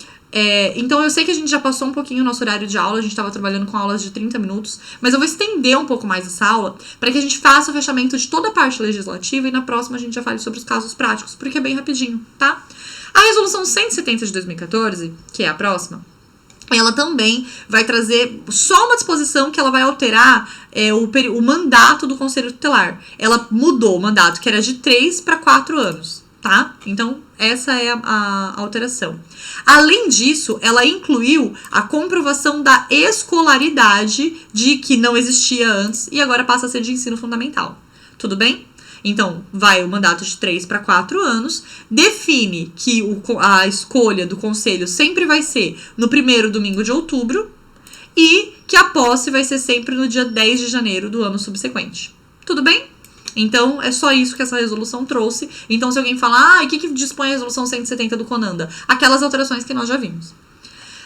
Então eu sei que a gente já passou um pouquinho o nosso horário de aula, a gente estava trabalhando com aulas de 30 minutos, mas eu vou estender um pouco mais essa aula para que a gente faça o fechamento de toda a parte legislativa e na próxima a gente já fale sobre os casos práticos, porque é bem rapidinho, tá? A resolução 170 de 2014, que é a próxima, ela também vai trazer só uma disposição que ela vai alterar o mandato do conselho tutelar. Ela mudou o mandato, que era de 3 para 4 anos, tá? Então, essa é a alteração. Além disso, ela incluiu a comprovação da escolaridade de que não existia antes e agora passa a ser de ensino fundamental. Tudo bem? Então, vai o mandato de 3 para 4 anos, define que a escolha do conselho sempre vai ser no primeiro domingo de outubro e que a posse vai ser sempre no dia 10 de janeiro do ano subsequente. Tudo bem? Então, é só isso que essa resolução trouxe. Então, se alguém falar, o que dispõe a resolução 170 do CONANDA? Aquelas alterações que nós já vimos.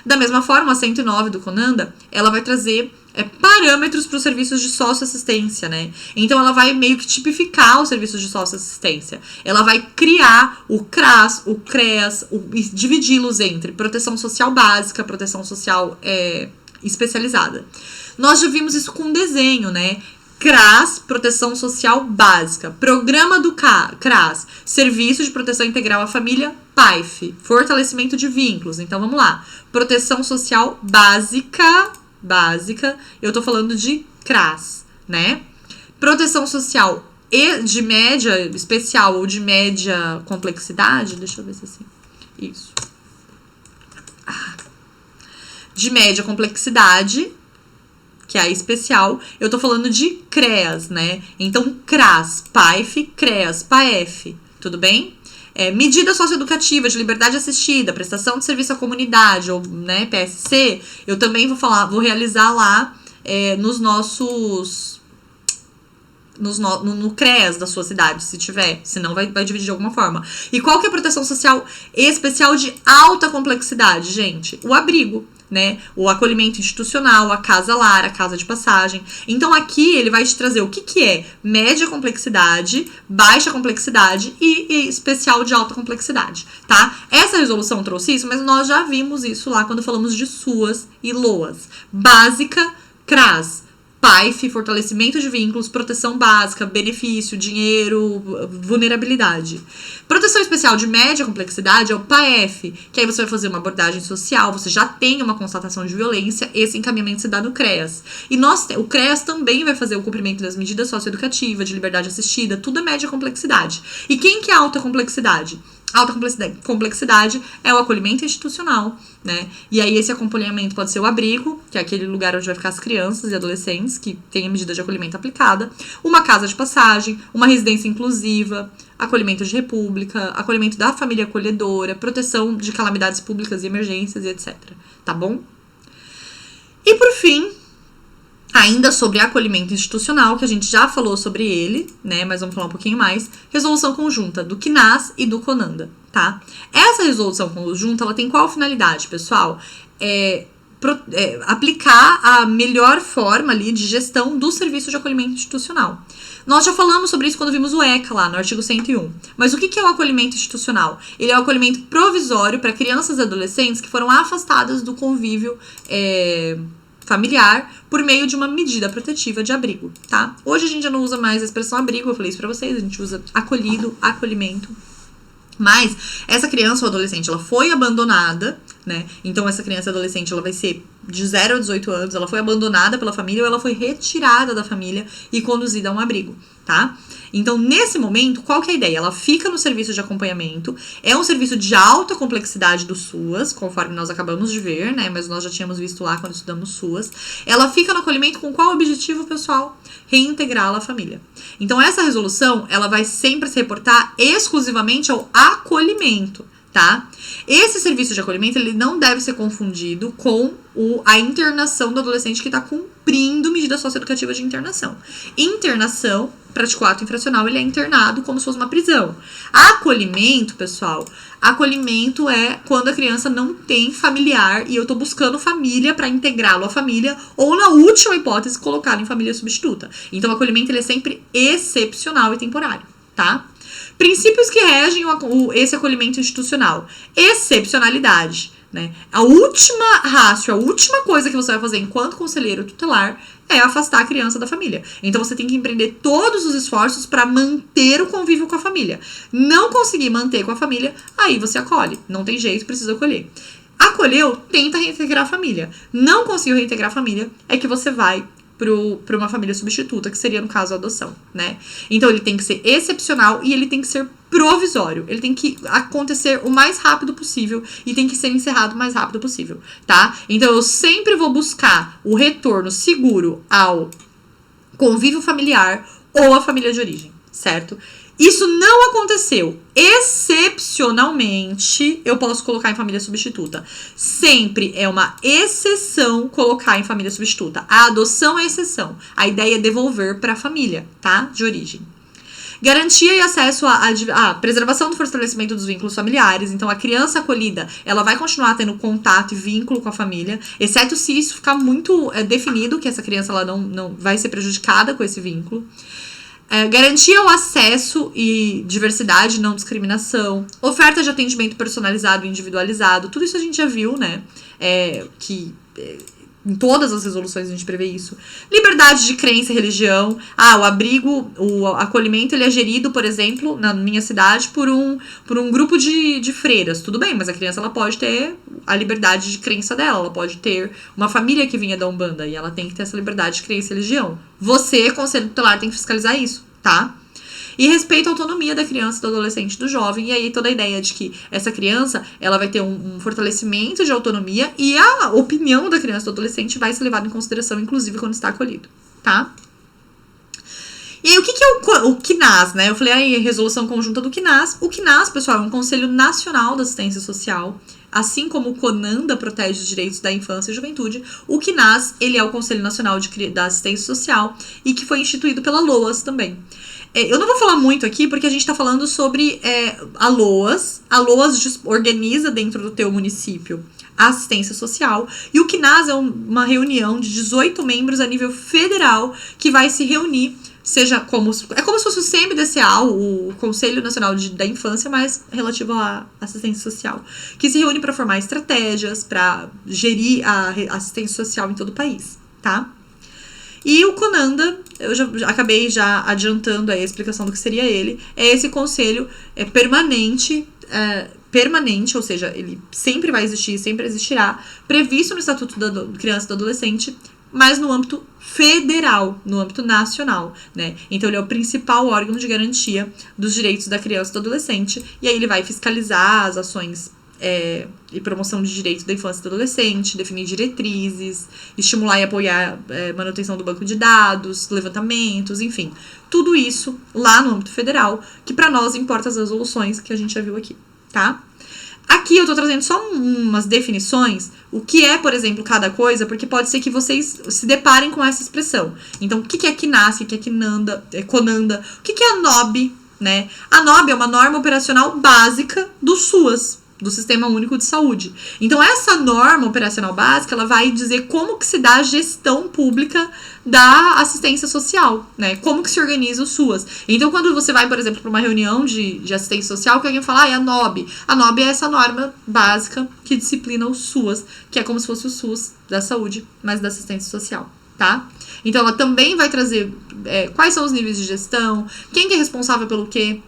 Da mesma forma, a 109 do CONANDA, ela vai trazer parâmetros para os serviços de socioassistência, né? Então, ela vai meio que tipificar os serviços de socioassistência. Ela vai criar o CRAS, o CREAS, e dividi-los entre proteção social básica, proteção social especializada. Nós já vimos isso com desenho, né? CRAS, Proteção Social Básica. Programa do CRAS, Serviço de Proteção Integral à Família, PAIF. Fortalecimento de vínculos. Então, vamos lá. Proteção Social Básica. Eu tô falando de CRAS, né? Proteção Social de média especial ou de média complexidade. Deixa eu ver se é assim. Isso. De média complexidade, que é a especial, eu tô falando de CREAS, né? Então, CRAS, PAIF, CREAS, PAEF, tudo bem? Medida socioeducativa de liberdade assistida, prestação de serviço à comunidade, ou, né, PSC, eu também vou realizar lá no CREAS da sua cidade, se tiver, senão vai dividir de alguma forma. E qual que é a proteção social especial de alta complexidade, gente? O abrigo, né? O acolhimento institucional, a casa-lar, a casa de passagem. Então, aqui ele vai te trazer o que é média complexidade, baixa complexidade e especial de alta complexidade, tá? Essa resolução trouxe isso, mas nós já vimos isso lá quando falamos de SUAS e LOAS. Básica, CRAS. PAIF, fortalecimento de vínculos, proteção básica, benefício, dinheiro, vulnerabilidade. Proteção especial de média complexidade é o PAEF, que aí você vai fazer uma abordagem social, você já tem uma constatação de violência, esse encaminhamento se dá no CREAS. E o CREAS também vai fazer o cumprimento das medidas socioeducativas, de liberdade assistida, tudo é média complexidade. E quem que é alta complexidade? Alta complexidade é o acolhimento institucional, né? E aí esse acompanhamento pode ser o abrigo, que é aquele lugar onde vai ficar as crianças e adolescentes que têm a medida de acolhimento aplicada, uma casa de passagem, uma residência inclusiva, acolhimento de república, acolhimento da família acolhedora, proteção de calamidades públicas e emergências e etc. Tá bom? E por fim, ainda sobre acolhimento institucional, que a gente já falou sobre ele, né? Mas vamos falar um pouquinho mais. Resolução conjunta do CNAS e do CONANDA, tá? Essa resolução conjunta, ela tem qual finalidade, pessoal? Aplicar a melhor forma ali de gestão do serviço de acolhimento institucional. Nós já falamos sobre isso quando vimos o ECA lá no artigo 101. Mas o que é o acolhimento institucional? Ele é o acolhimento provisório para crianças e adolescentes que foram afastadas do convívio familiar por meio de uma medida protetiva de abrigo, tá? Hoje a gente já não usa mais a expressão abrigo, eu falei isso pra vocês, a gente usa acolhido, acolhimento. Mas essa criança ou adolescente, ela foi abandonada, né? Então essa criança ou adolescente, ela vai ser de 0 a 18 anos, ela foi abandonada pela família ou ela foi retirada da família e conduzida a um abrigo, tá? Então, nesse momento, qual que é a ideia? Ela fica no serviço de acompanhamento, é um serviço de alta complexidade do SUAS, conforme nós acabamos de ver, né? Mas nós já tínhamos visto lá quando estudamos SUAS. Ela fica no acolhimento com qual objetivo, pessoal? Reintegrá-la à família. Então, essa resolução, ela vai sempre se reportar exclusivamente ao acolhimento, tá? Esse serviço de acolhimento, ele não deve ser confundido com a internação do adolescente que está cumprindo medida socioeducativa de internação. Internação, praticou ato infracional, ele é internado como se fosse uma prisão. Acolhimento, pessoal, acolhimento é quando a criança não tem familiar e eu tô buscando família para integrá-lo à família ou, na última hipótese, colocá-lo em família substituta. Então, o acolhimento, ele é sempre excepcional e temporário, tá? Princípios que regem esse acolhimento institucional. Excepcionalidade, né? A última ratio, a última coisa que você vai fazer enquanto conselheiro tutelar é afastar a criança da família. Então, você tem que empreender todos os esforços para manter o convívio com a família. Não conseguir manter com a família, aí você acolhe. Não tem jeito, precisa acolher. Acolheu, tenta reintegrar a família. Não conseguiu reintegrar a família, é que você vai para uma família substituta, que seria, no caso, a adoção, né? Então, ele tem que ser excepcional e ele tem que ser provisório. Ele tem que acontecer o mais rápido possível e tem que ser encerrado o mais rápido possível, tá? Então, eu sempre vou buscar o retorno seguro ao convívio familiar ou à família de origem, certo? Isso não aconteceu. Excepcionalmente, eu posso colocar em família substituta. Sempre é uma exceção colocar em família substituta. A adoção é exceção. A ideia é devolver para a família, tá? De origem. Garantia e acesso à preservação do fortalecimento dos vínculos familiares. Então, a criança acolhida, ela vai continuar tendo contato e vínculo com a família, exceto se isso ficar muito definido, que essa criança ela não vai ser prejudicada com esse vínculo. Garantia ao acesso e diversidade, não discriminação. Oferta de atendimento personalizado e individualizado. Tudo isso a gente já viu, né? Em todas as resoluções a gente prevê isso. Liberdade de crença e religião. O abrigo, o acolhimento, ele é gerido, por exemplo, na minha cidade, por um grupo de freiras. Tudo bem, mas a criança ela pode ter a liberdade de crença dela. Ela pode ter uma família que vinha da Umbanda e ela tem que ter essa liberdade de crença e religião. Você, conselho tutelar, tem que fiscalizar isso, tá? E respeito à autonomia da criança, do adolescente, do jovem. E aí toda a ideia de que essa criança, ela vai ter um fortalecimento de autonomia e a opinião da criança e do adolescente vai ser levada em consideração, inclusive quando está acolhido, tá? E aí, o que é o CNAS, né? Eu falei aí, resolução conjunta do CNAS. O CNAS, pessoal, é um Conselho Nacional da Assistência Social. Assim como o CONANDA protege os direitos da infância e juventude, o CNAS, ele é o Conselho Nacional da Assistência Social e que foi instituído pela LOAS também. Eu não vou falar muito aqui porque a gente está falando sobre a LOAS. A LOAS organiza dentro do teu município a assistência social. E o CNAS é uma reunião de 18 membros a nível federal que vai se reunir, como se fosse o CMDCA, o Conselho Nacional da Infância, mas relativo à assistência social, que se reúne para formar estratégias, para gerir a assistência social em todo o país, tá? E o CONANDA, eu já acabei adiantando aí a explicação do que seria ele, é esse conselho permanente, ou seja, ele sempre vai existir, sempre existirá, previsto no Estatuto da Criança e do Adolescente, mas no âmbito federal, no âmbito nacional, né? Então, ele é o principal órgão de garantia dos direitos da criança e do adolescente, e aí ele vai fiscalizar as ações e promoção de direitos da infância e do adolescente, definir diretrizes, estimular e apoiar manutenção do banco de dados, levantamentos, enfim. Tudo isso lá no âmbito federal, que para nós importa as resoluções que a gente já viu aqui, tá? Aqui eu tô trazendo só umas definições, o que é, por exemplo, cada coisa, porque pode ser que vocês se deparem com essa expressão. Então, o que é CNAS, o que é CONANDA, o que é a NOB, né? A NOB é uma norma operacional básica do SUAS, do Sistema Único de Saúde. Então, essa norma operacional básica, ela vai dizer como que se dá a gestão pública da assistência social, né? Como que se organiza o SUAS. Então, quando você vai, por exemplo, para uma reunião de assistência social, que alguém fala, é a NOB. A NOB é essa norma básica que disciplina o SUAS, que é como se fosse o SUS da saúde, mas da assistência social, tá? Então, ela também vai trazer quais são os níveis de gestão, quem que é responsável pelo quê,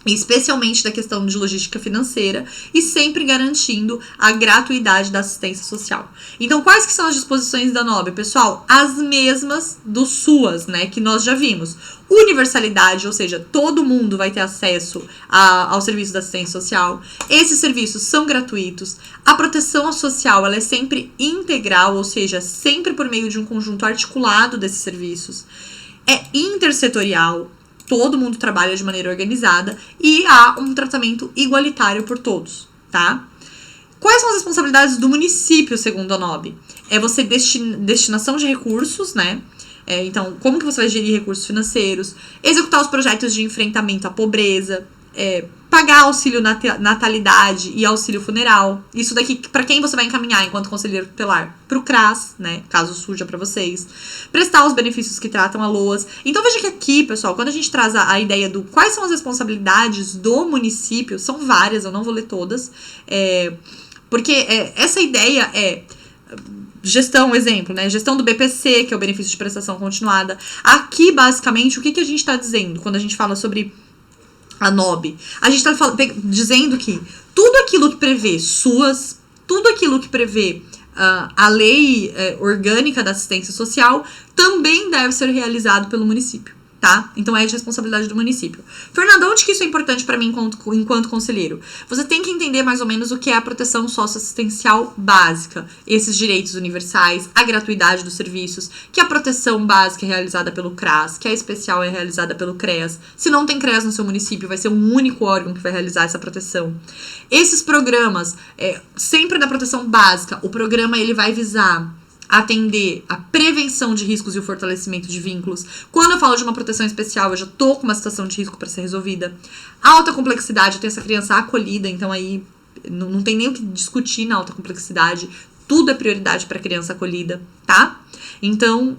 especialmente da questão de logística financeira e sempre garantindo a gratuidade da assistência social. Então, quais que são as disposições da NOB, pessoal? As mesmas do SUAS, né, que nós já vimos. Universalidade, ou seja, todo mundo vai ter acesso ao serviço da assistência social. Esses serviços são gratuitos. A proteção social, ela é sempre integral, ou seja, sempre por meio de um conjunto articulado desses serviços. É intersetorial. Todo mundo trabalha de maneira organizada e há um tratamento igualitário por todos, tá? Quais são as responsabilidades do município, segundo a NOB? É você destinação de recursos, né? Então, como que você vai gerir recursos financeiros? Executar os projetos de enfrentamento à pobreza, pagar auxílio natalidade e auxílio funeral. Isso daqui, para quem você vai encaminhar enquanto conselheiro tutelar? Para o CRAS, né? Caso surja para vocês. Prestar os benefícios que tratam a LOAS. Então, veja que aqui, pessoal, quando a gente traz a ideia do quais são as responsabilidades do município, são várias, eu não vou ler todas, porque essa ideia gestão, exemplo, né? Gestão do BPC, que é o benefício de prestação continuada. Aqui, basicamente, o que a gente está dizendo quando a gente fala sobre a NOB? A gente está dizendo que tudo aquilo que prevê SUAS, tudo aquilo que prevê a lei orgânica da assistência social, também deve ser realizado pelo município, tá? Então é de responsabilidade do município. Fernanda, onde que isso é importante para mim enquanto conselheiro? Você tem que entender mais ou menos o que é a proteção socioassistencial básica, esses direitos universais, a gratuidade dos serviços, que a proteção básica é realizada pelo CRAS, que a especial é realizada pelo CREAS. Se não tem CREAS no seu município, vai ser um único órgão que vai realizar essa proteção. Esses programas, sempre da proteção básica, o programa ele vai visar atender a prevenção de riscos e o fortalecimento de vínculos. Quando eu falo de uma proteção especial, eu já tô com uma situação de risco para ser resolvida. Alta complexidade, eu tenho essa criança acolhida, então aí não tem nem o que discutir na alta complexidade. Tudo é prioridade para criança acolhida, tá? Então,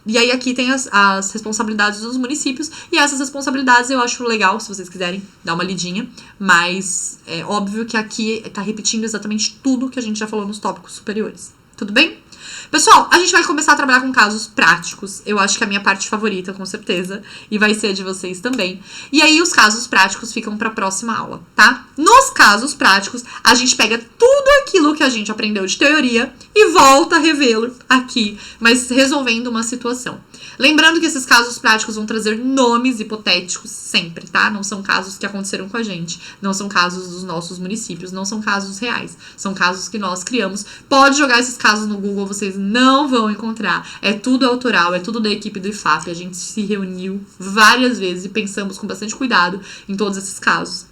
e aí aqui tem as responsabilidades dos municípios, e essas responsabilidades eu acho legal, se vocês quiserem dar uma lidinha, mas é óbvio que aqui tá repetindo exatamente tudo que a gente já falou nos tópicos superiores. Tudo bem? Pessoal, a gente vai começar a trabalhar com casos práticos. Eu acho que é a minha parte favorita, com certeza. E vai ser a de vocês também. E aí, os casos práticos ficam para a próxima aula, tá? Nos casos práticos, a gente pega tudo aquilo que a gente aprendeu de teoria e volta a revê-lo aqui, mas resolvendo uma situação. Lembrando que esses casos práticos vão trazer nomes hipotéticos sempre, tá? Não são casos que aconteceram com a gente. Não são casos dos nossos municípios. Não são casos reais. São casos que nós criamos. Pode jogar esses casos no Google, vocês não vão encontrar. É tudo autoral, é tudo da equipe do IFAP. A gente se reuniu várias vezes e pensamos com bastante cuidado em todos esses casos.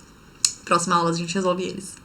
Próxima aula a gente resolve eles.